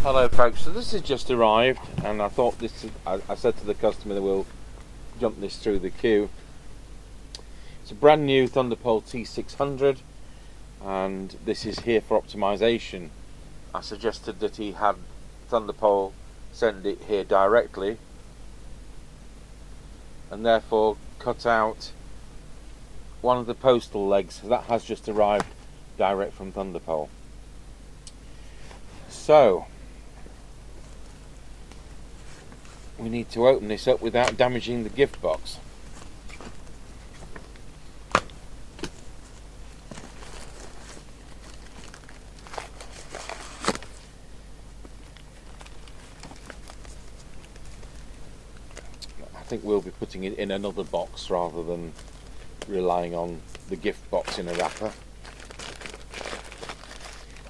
Hello folks, so this has just arrived and I thought I said to the customer that we'll jump this through the queue. It's a brand new Thunderpole T600 and this is here for optimisation. I suggested that he had Thunderpole send it here directly and therefore cut out one of the postal legs. That has just arrived direct from Thunderpole. So we need to open this up without damaging the gift box. I think we'll be putting it in another box rather than relying on the gift box in a wrapper.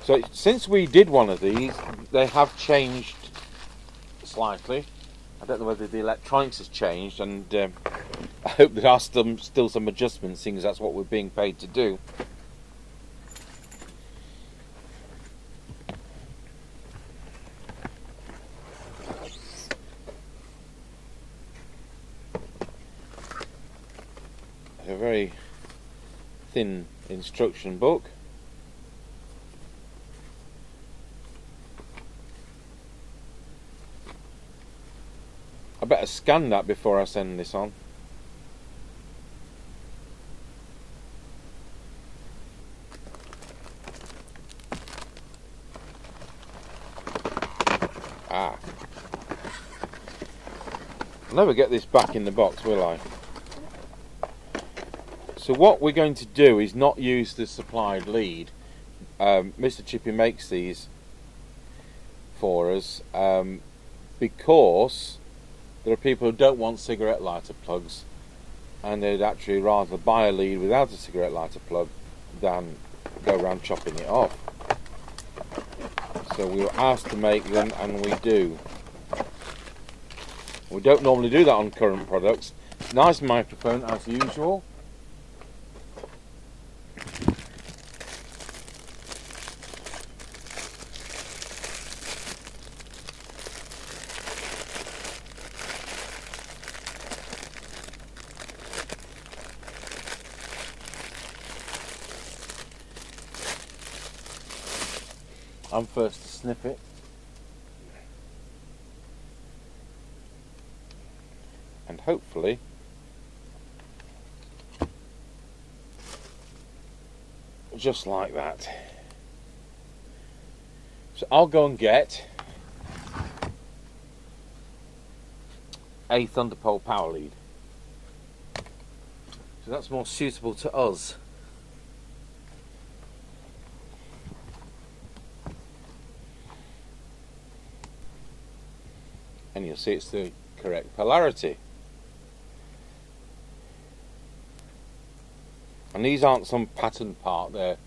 So since we did one of these, they have changed slightly. I don't know whether the electronics has changed, and I hope there are still some adjustments, seeing as that's what we're being paid to do. A very thin instruction book. I better scan that before I send this on. I'll never get this back in the box, will I? So what we're going to do is not use the supplied lead. Mr. Chippie makes these for us because there are people who don't want cigarette lighter plugs and they'd actually rather buy a lead without a cigarette lighter plug than go around chopping it off. So we were asked to make them and we do. We don't normally do that on current products. Nice microphone as usual. I'm first to snip it. And hopefully just like that. So I'll go and get a Thunderpole power lead. So that's more suitable to us. And you'll see it's the correct polarity. And these aren't some patterned part, they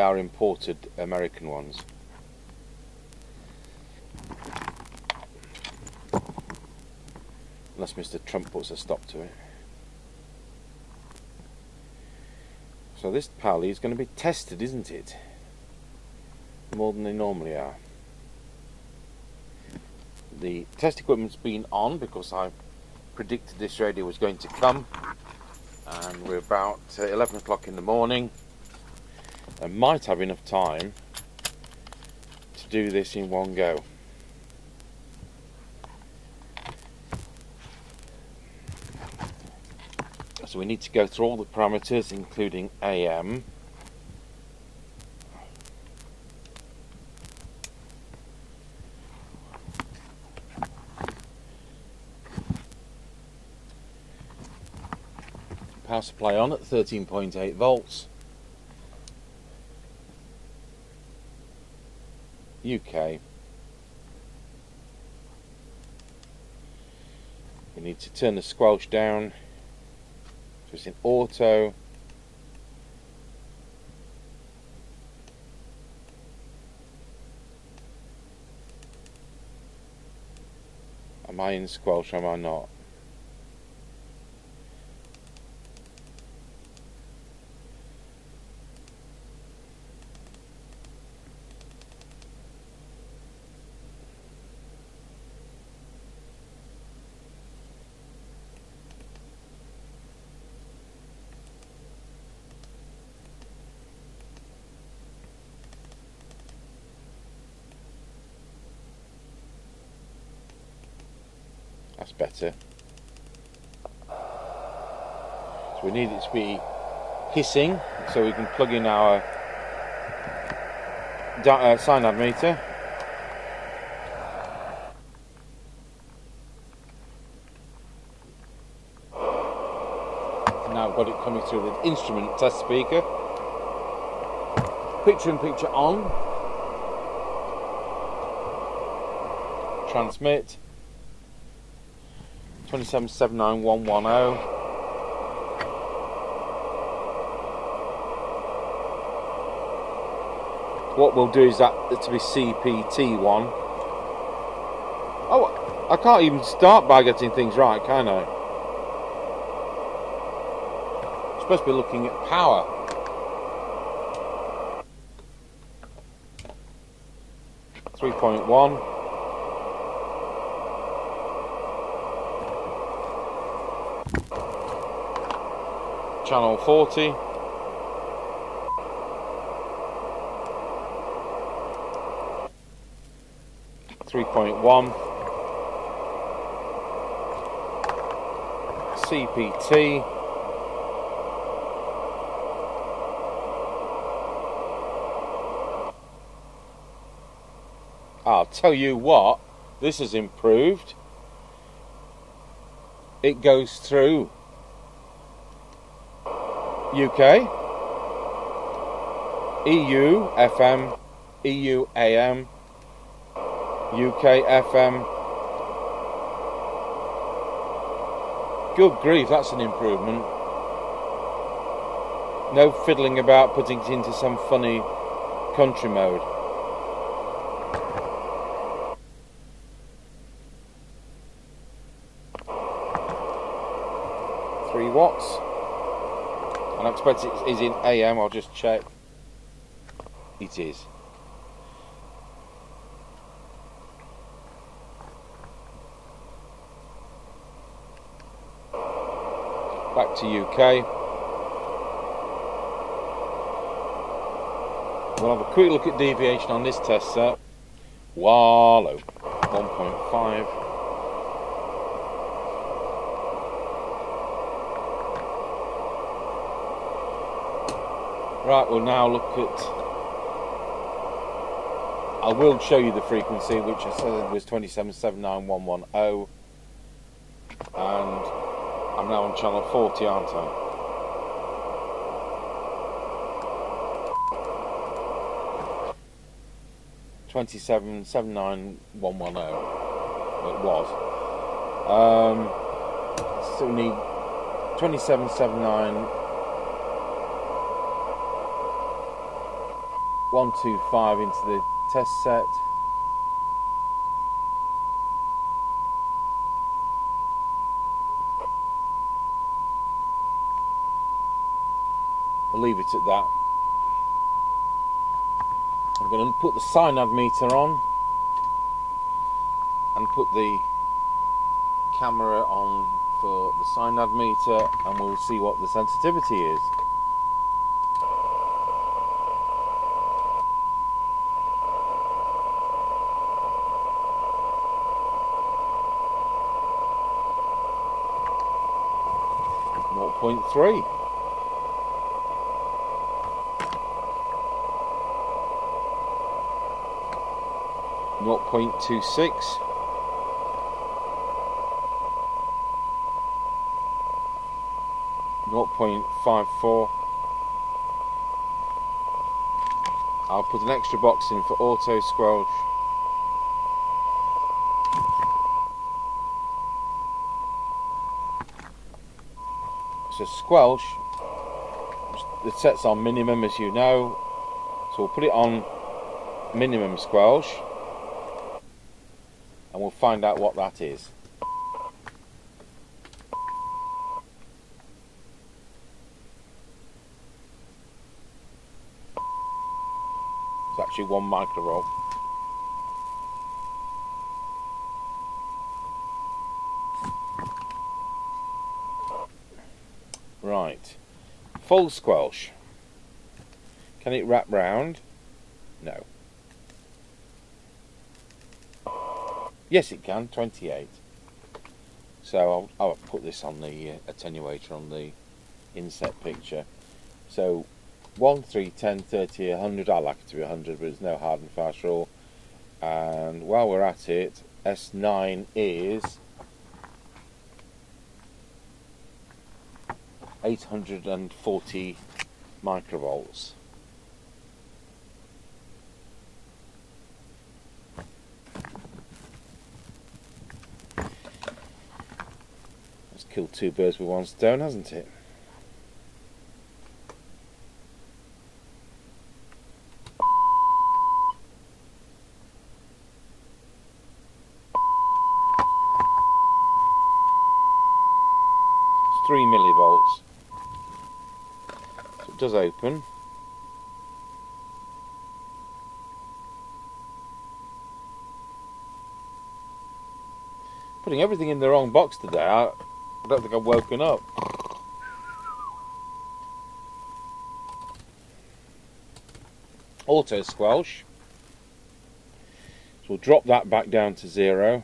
are imported American ones. Unless Mr. Trump puts a stop to it. So this power lead is going to be tested, isn't it? More than they normally are. The test equipment's been on because I predicted this radio was going to come, and we're about 11 o'clock in the morning and might have enough time to do this in one go. So we need to go through all the parameters including AM. Power supply on at 13.8 volts. UK. We need to turn the squelch down so it's in auto. Am I in squelch or am I not? That's better. So we need it to be hissing so we can plug in our SINAD meter. Now I've got it coming through the instrument test speaker. Picture-in-picture on. Transmit. 2779110. What we'll do is that to be CEPT 1. Oh, I can't even start by getting things right, can I? I'm supposed to be looking at power. .1. Channel 40. .1. CPT. I'll tell you what, this has improved. It goes through UK, EU FM, EU AM, UK FM. Good grief, that's an improvement. No fiddling about putting it into some funny country mode. Watts, and I expect it is in AM. I'll just check. It is. Back to UK. We'll have a quick look at deviation on this test set. Wallow, 1.5. Right, we'll now look at... I will show you the frequency, which I said was 2779110. And I'm now on channel 40, aren't I? .2779110. It was. So we need 2779125 into the test set. I'll leave it at that. I'm going to put the SINAD meter on and put the camera on for the SINAD meter, and we'll see what the sensitivity is. .3. .26. .54. I'll put an extra box in for auto squelch. So squelch, the set's on minimum, as you know, so we'll put it on minimum squelch and we'll find out what that is. It's actually 1 microvolt. Right, full squelch. Can it wrap round? No. Yes, it can. 28. So I'll put this on the attenuator on the inset picture. So 1, 3, 10, 30, 100. I like it to be 100, but there's no hard and fast rule. And while we're at it, S9 is 840 microvolts. That's killed two birds with one stone, hasn't it? It's 3 millivolts. So it does open. Putting everything in the wrong box today. I don't think I've woken up. Auto squelch. So we'll drop that back down to 0.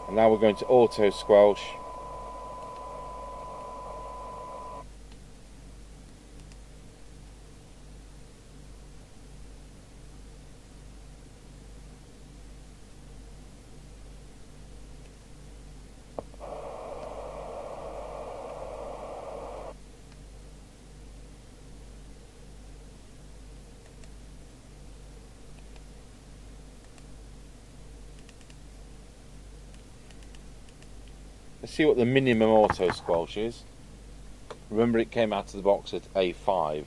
And now we're going to auto squelch. Let's see what the minimum auto squelch is. Remember, it came out of the box at A5.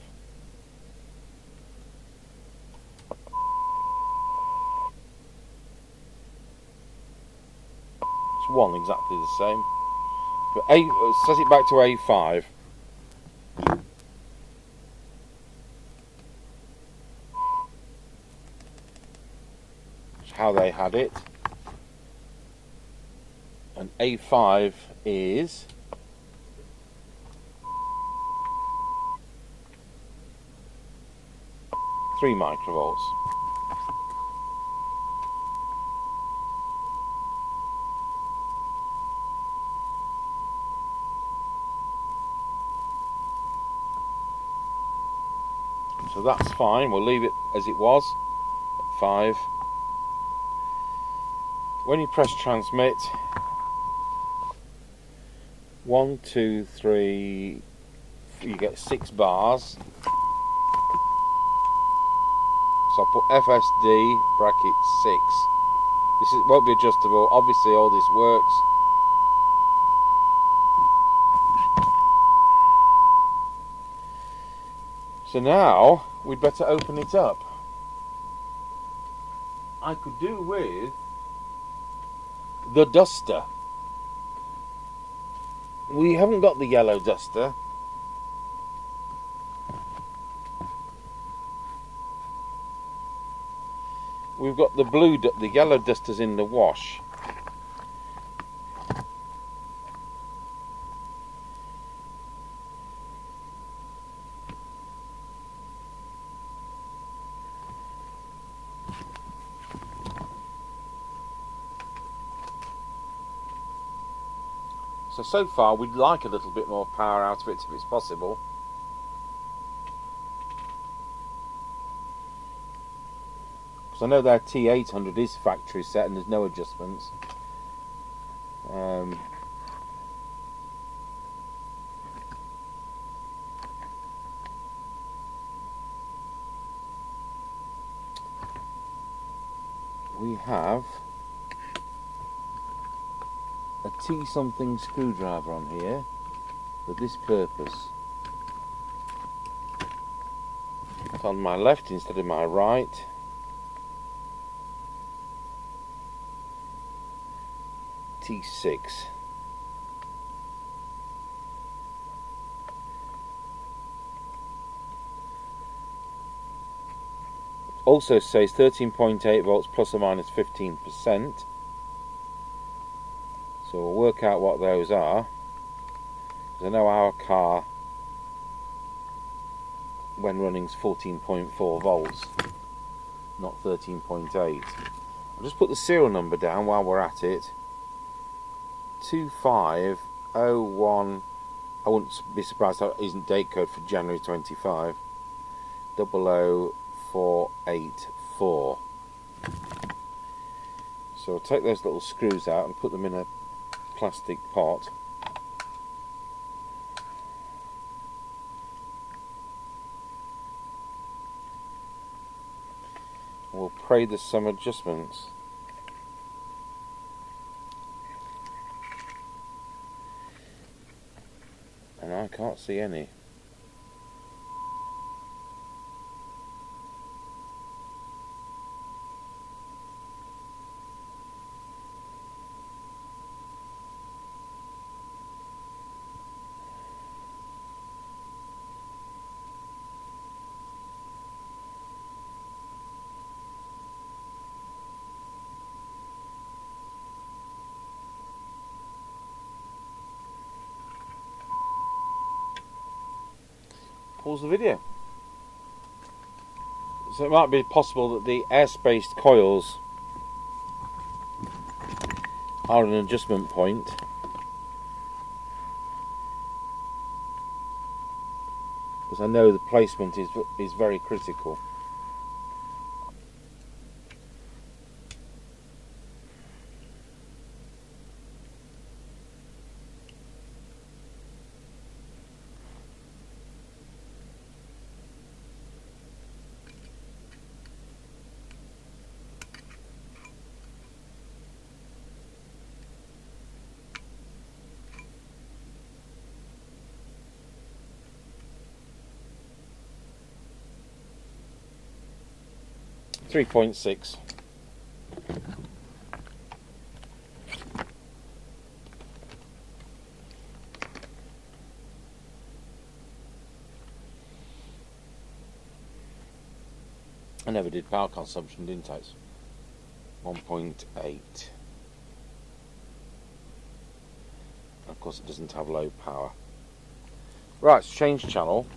It's 1 exactly the same. But set it back to A5. That's how they had it. And A5 is 3 microvolts. So that's fine, we'll leave it as it was at 5. When you press transmit, 1, 2, 3, you get 6 bars. So I'll put FSD bracket 6. Won't be adjustable. Obviously all this works. So now we'd better open it up. I could do with the duster. We haven't got the yellow duster. We've got the yellow dusters in the wash. So far we'd like a little bit more power out of it if it's possible. Because I know their T600 is factory set and there's no adjustments. We have a T something screwdriver on here for this purpose. It's on my left instead of my right. T6. Also says 13.8 volts plus or minus 15%. So we'll work out what those are. Because I know our car, when running, is 14.4 volts, not 13.8. I'll just put the serial number down while we're at it. 2501. I wouldn't be surprised if that isn't date code for January 25. 00484. So I'll take those little screws out and put them in a plastic pot. We'll pray there's some adjustments. And I can't see any. Pause the video. So it might be possible that the air-spaced coils are an adjustment point. Because I know the placement is very critical. .6. I never did power consumption, didn't I? 1.8. Of course it doesn't have low power. Right, let's change channel.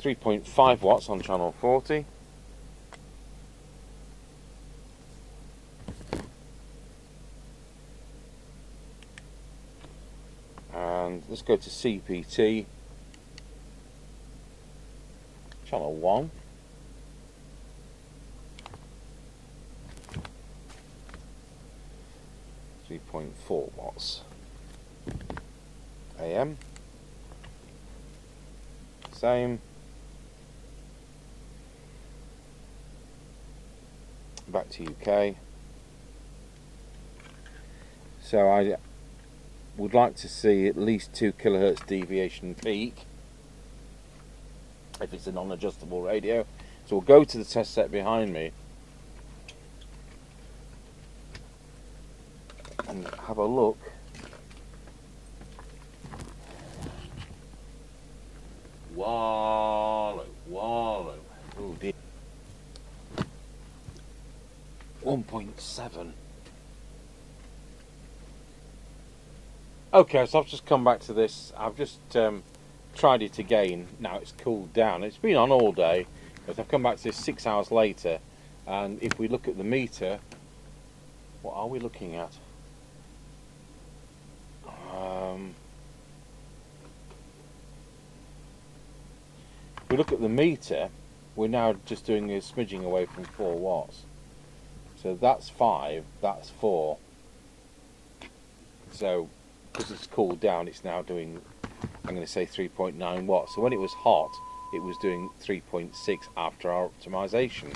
.5 on channel 40. And let's go to CEPT channel 1. .4 AM. Same. Back to UK. So I would like to see at least 2 kHz deviation peak if it's a non-adjustable radio. So we'll go to the test set behind me and have a look. Wallow. Oh dear. 1.7. Okay, so I've just come back to this. I've just tried it again. Now it's cooled down. It's been on all day, but I've come back to this 6 hours later, and if we look at the meter, what are we looking at? If we look at the meter, we're now just doing a smidging away from 4 watts. So that's 5, that's 4. So because it's cooled down, it's now doing, I'm going to say 3.9 watts. So when it was hot, it was doing 3.6 after our optimization.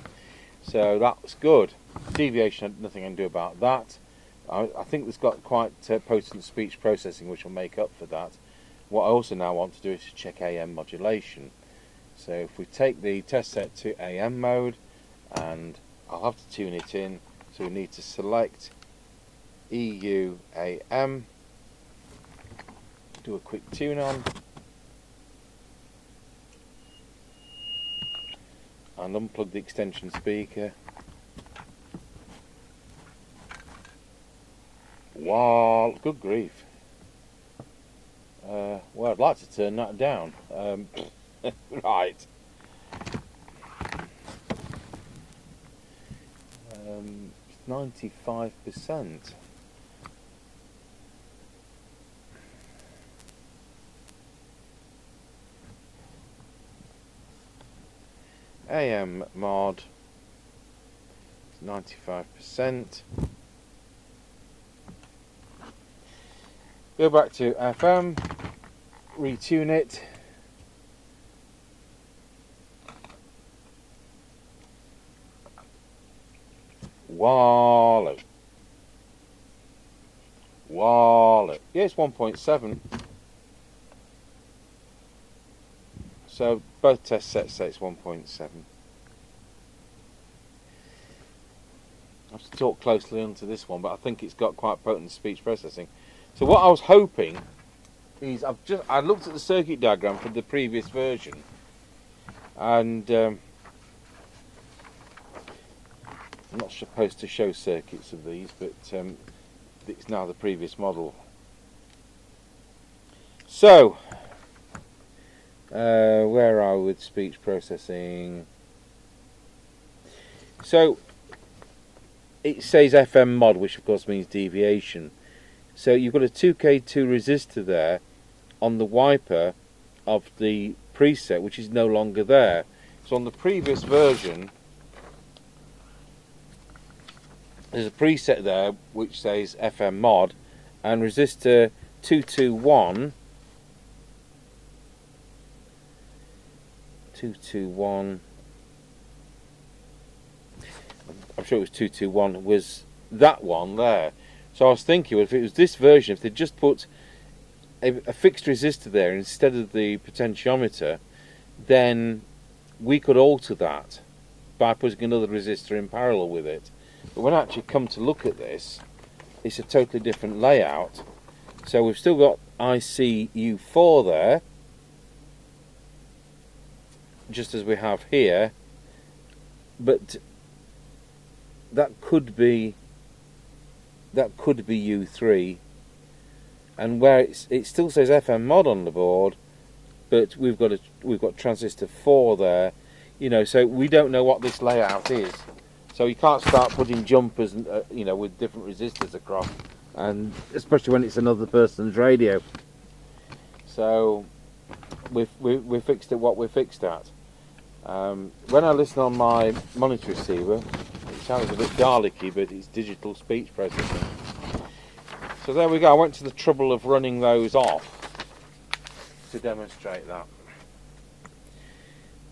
So that was good. Deviation, nothing I can do about that. I think it's got quite potent speech processing, which will make up for that. What I also now want to do is to check AM modulation. So if we take the test set to AM mode, and I'll have to tune it in, so we need to select EU AM, do a quick tune on, and unplug the extension speaker. Wow, good grief. Well, I'd like to turn that down. Right. 95%. AM mod 95%. Go back to FM, retune it. Wallow. Yeah, it's 1.7. So both test sets say it's 1.7. I have to talk closely onto this one, but I think it's got quite potent speech processing. So what I was hoping is I looked at the circuit diagram for the previous version, and I'm not supposed to show circuits of these, but it's now the previous model. So where are we with speech processing? So it says FM mod, which of course means deviation. So you've got a 2K2 resistor there on the wiper of the preset, which is no longer there. So on the previous version, there's a preset there which says FM mod, and resistor 221 I'm sure it was 221 was that one there. So I was thinking, well, if it was this version, if they just put a fixed resistor there instead of the potentiometer, then we could alter that by putting another resistor in parallel with it. But when I actually come to look at this, it's a totally different layout. So we've still got ICU4 there, just as we have here, but that could be U3, and where it still says FM mod on the board, but we've got transistor 4 there, you know, so we don't know what this layout is. So you can't start putting jumpers, you know, with different resistors across, and especially when it's another person's radio. So we fixed it what we're fixed at. When I listen on my monitor receiver, it sounds a bit garlicky, but it's digital speech processing. So there we go. I went to the trouble of running those off to demonstrate that.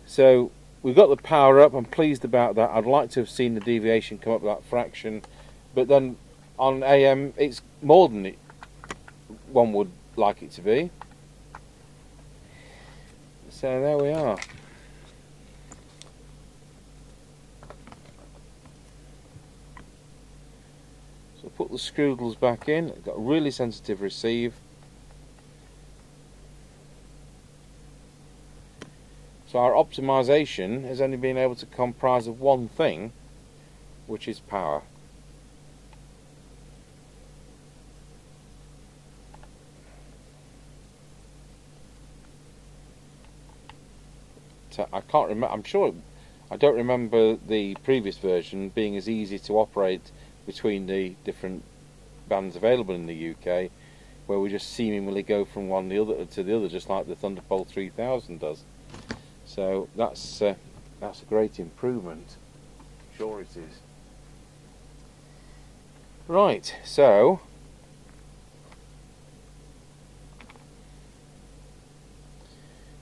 So we've got the power up. I'm pleased about that. I'd like to have seen the deviation come up that fraction, but then on AM it's more than one would like it to be. So there we are. So put the screwdles back in. It's got a really sensitive receive. So our optimisation has only been able to comprise of one thing, which is power. So I can't remember. I'm sure I don't remember the previous version being as easy to operate between the different bands available in the UK, where we just seemingly go from one to the other, just like the Thunderpole 3000 does. So that's a great improvement. Sure it is. Right, so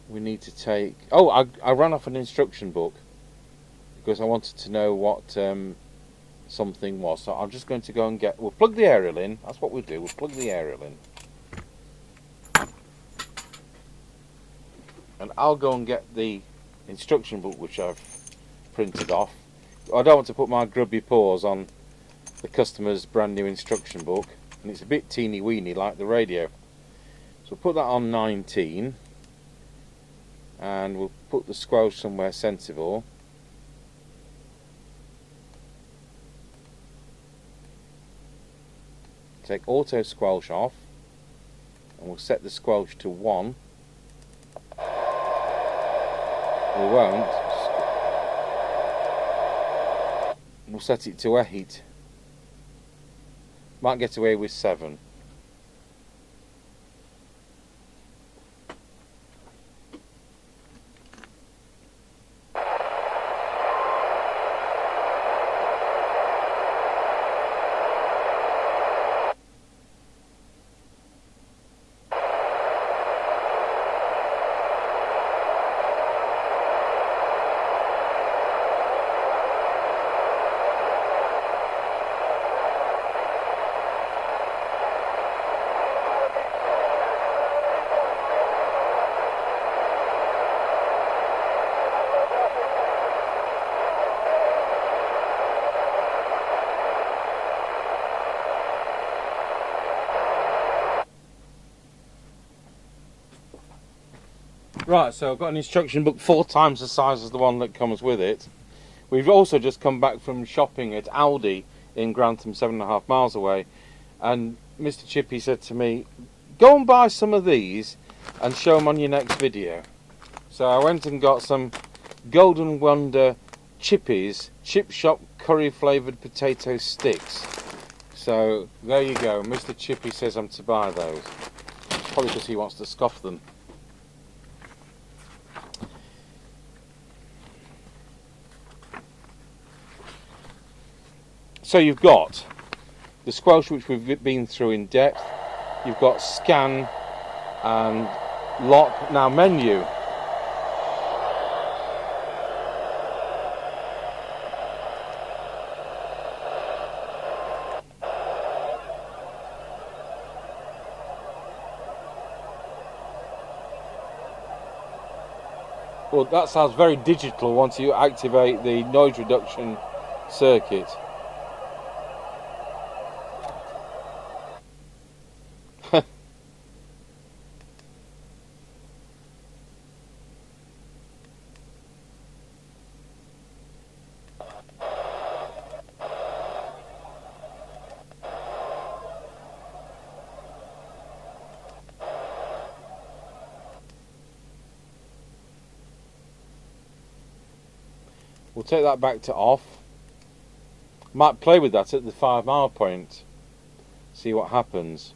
we need to take. Oh, I ran off an instruction book because I wanted to know what something was. So I'm just going to go and get. We'll plug the aerial in. That's what we'll do. We'll plug the aerial in. And I'll go and get the instruction book which I've printed off. I don't want to put my grubby paws on the customer's brand new instruction book, and it's a bit teeny weeny like the radio. So we'll put that on 19, and we'll put the squelch somewhere sensible. Take auto squelch off, and we'll set the squelch to 1. We won't. We'll set it to 8. Might get away with 7. Right, so I've got an instruction book 4 times the size as the one that comes with it. We've also just come back from shopping at Aldi in Grantham, 7.5 miles away, and Mr. Chippie said to me, go and buy some of these and show them on your next video. So I went and got some Golden Wonder Chippies, chip shop curry flavoured potato sticks. So there you go, Mr. Chippie says I'm to buy those. Probably because he wants to scoff them. So you've got the squelch, which we've been through in depth. You've got scan and lock. Now menu. Well, that sounds very digital once you activate the noise reduction circuit. We'll take that back to off. Might play with that at the 5 mile point. See what happens.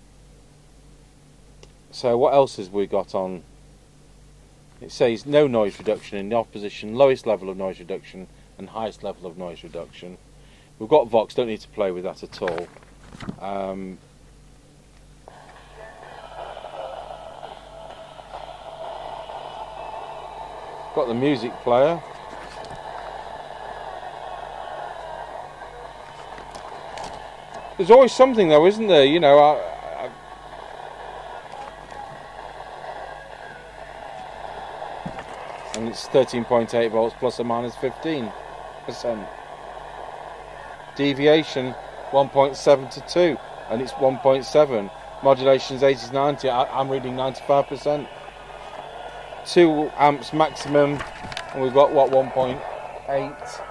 So what else has we got on? It says no noise reduction in the off position, lowest level of noise reduction and highest level of noise reduction. We've got Vox, don't need to play with that at all. Got the music player. There's always something though, isn't there? You know, and it's 13.8 volts plus or minus 15%. Deviation 1.7 to 2, and it's 1.7. Modulation is 80 to 90. I'm reading 95%. 2 amps maximum, and we've got what, 1.8?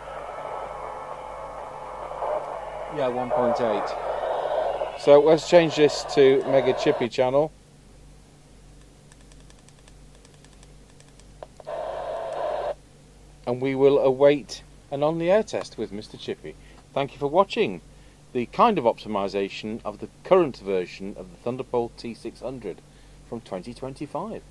Yeah, 1.8. So let's change this to Mega Chippie channel. And we will await an on-the-air test with Mr. Chippie. Thank you for watching the kind of optimization of the current version of the Thunderpole T600 from 2025.